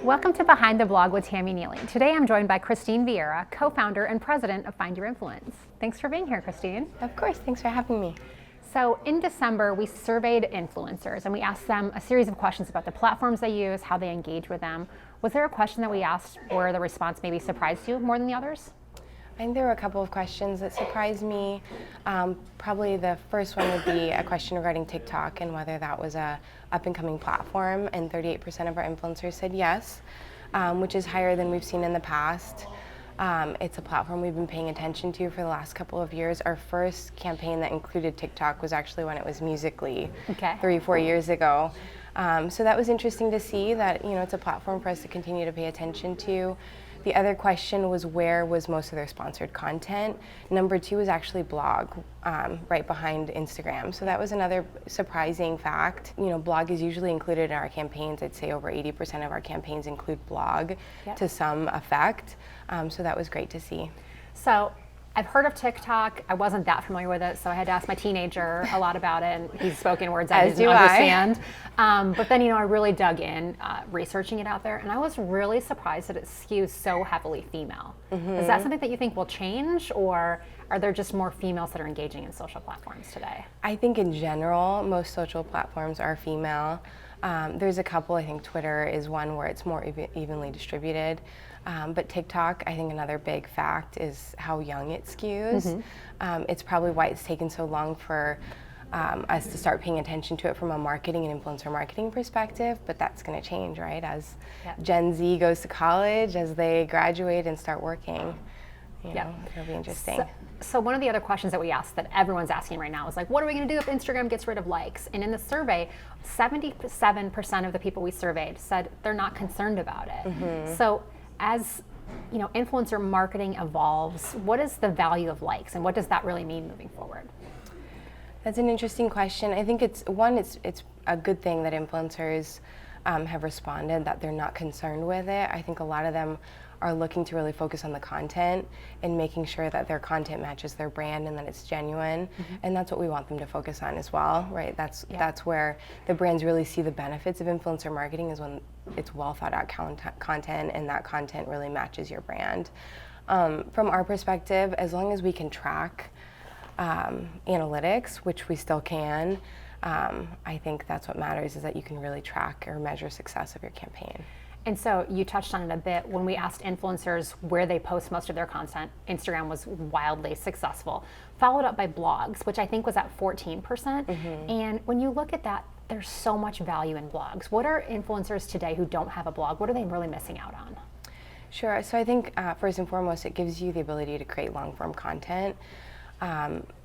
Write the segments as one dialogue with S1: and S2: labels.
S1: Welcome to Behind the Blog with Tammy Neely. Today I'm joined by Cristine Vieira, co-founder and president of Find Your Influence. Thanks for being here, Cristine.
S2: Of course, thanks for having me.
S1: So in December, we surveyed influencers and we asked them a series of questions about the platforms they use, how they engage with them. Was there a question that we asked where the response maybe surprised you more than the others?
S2: I think there were a couple of questions that surprised me. Probably the first one would be a question regarding TikTok and whether that was a up-and-coming platform, and 38% of our influencers said yes, which is higher than we've seen in the past. It's a platform we've been paying attention to for the last couple of years. Our first campaign that included TikTok was actually when it was Musical.ly 3-4 years ago. So that was interesting to see that, it's a platform for us to continue to pay attention to. The other question was, where was most of their sponsored content? Number 2 was actually blog, right behind Instagram. So that was another surprising fact. Blog is usually included in our campaigns. I'd say over 80% of our campaigns include blog to some effect. So that was great to see.
S1: So I've heard of TikTok. I wasn't that familiar with it, so I had to ask my teenager a lot about it, and he's spoken words I didn't understand. But then, I really dug in, researching it out there, and I was really surprised that it skews so heavily female. Is that something that you think will change, or are there just more females that are engaging in social platforms today?
S2: I think in general, most social platforms are female. There's a couple. I think Twitter is one where it's more evenly distributed. But TikTok, I think another big fact is how young it skews. It's probably why it's taken so long for us to start paying attention to it from a marketing and influencer marketing perspective, but that's going to change, right? As Gen Z goes to college, as they graduate and start working, it'll be interesting.
S1: So one of the other questions that we asked that everyone's asking right now is like, what are we going to do if Instagram gets rid of likes? And in the survey, 77% of the people we surveyed said they're not concerned about it. So as influencer marketing evolves, what is the value of likes, and what does that really mean moving forward?
S2: That's an interesting question. I think it's a good thing that influencers have responded, that they're not concerned with it. I think a lot of them are looking to really focus on the content and making sure that their content matches their brand and that it's genuine. And that's what we want them to focus on as well, right? That's where the brands really see the benefits of influencer marketing, is when it's well thought out content and that content really matches your brand. From our perspective, as long as we can track analytics, which we still can, I think that's what matters, is that you can really track or measure success of your campaign.
S1: And so you touched on it a bit. When we asked influencers where they post most of their content, Instagram was wildly successful, followed up by blogs, which I think was at 14%. And when you look at that, there's so much value in blogs. What are influencers today who don't have a blog, what are they really missing out on?
S2: Sure, so I think first and foremost, it gives you the ability to create long-form content.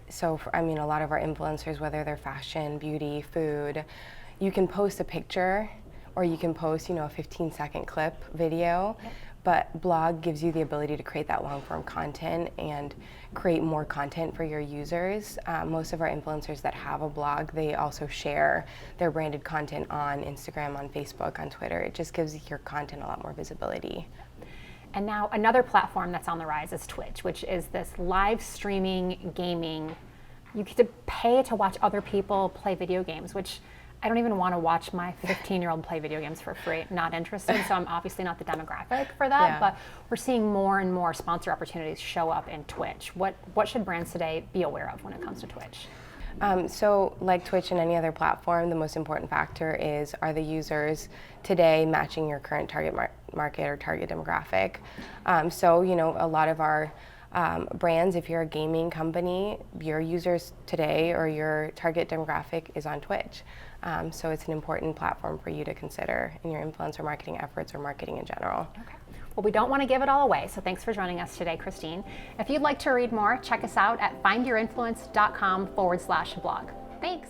S2: So a lot of our influencers, whether they're fashion, beauty, food, you can post a picture, or you can post, a 15-second clip video, but blog gives you the ability to create that long-form content and create more content for your users. Most of our influencers that have a blog, they also share their branded content on Instagram, on Facebook, on Twitter. It just gives your content a lot more visibility.
S1: And now another platform that's on the rise is Twitch, which is this live streaming gaming. You get to pay to watch other people play video games, which I don't even want to watch my 15-year-old play video games for free. Not interested, so I'm obviously not the demographic for that, but we're seeing more and more sponsor opportunities show up in Twitch. What should brands today be aware of when it comes to Twitch?
S2: So like Twitch and any other platform, the most important factor is, are the users today matching your current target market or target demographic? So, a lot of our brands, if you're a gaming company, your users today or your target demographic is on Twitch. So it's an important platform for you to consider in your influencer marketing efforts or marketing in general.
S1: Okay. Well, we don't want to give it all away, so thanks for joining us today, Cristine. If you'd like to read more, check us out at findyourinfluence.com/blog. Thanks.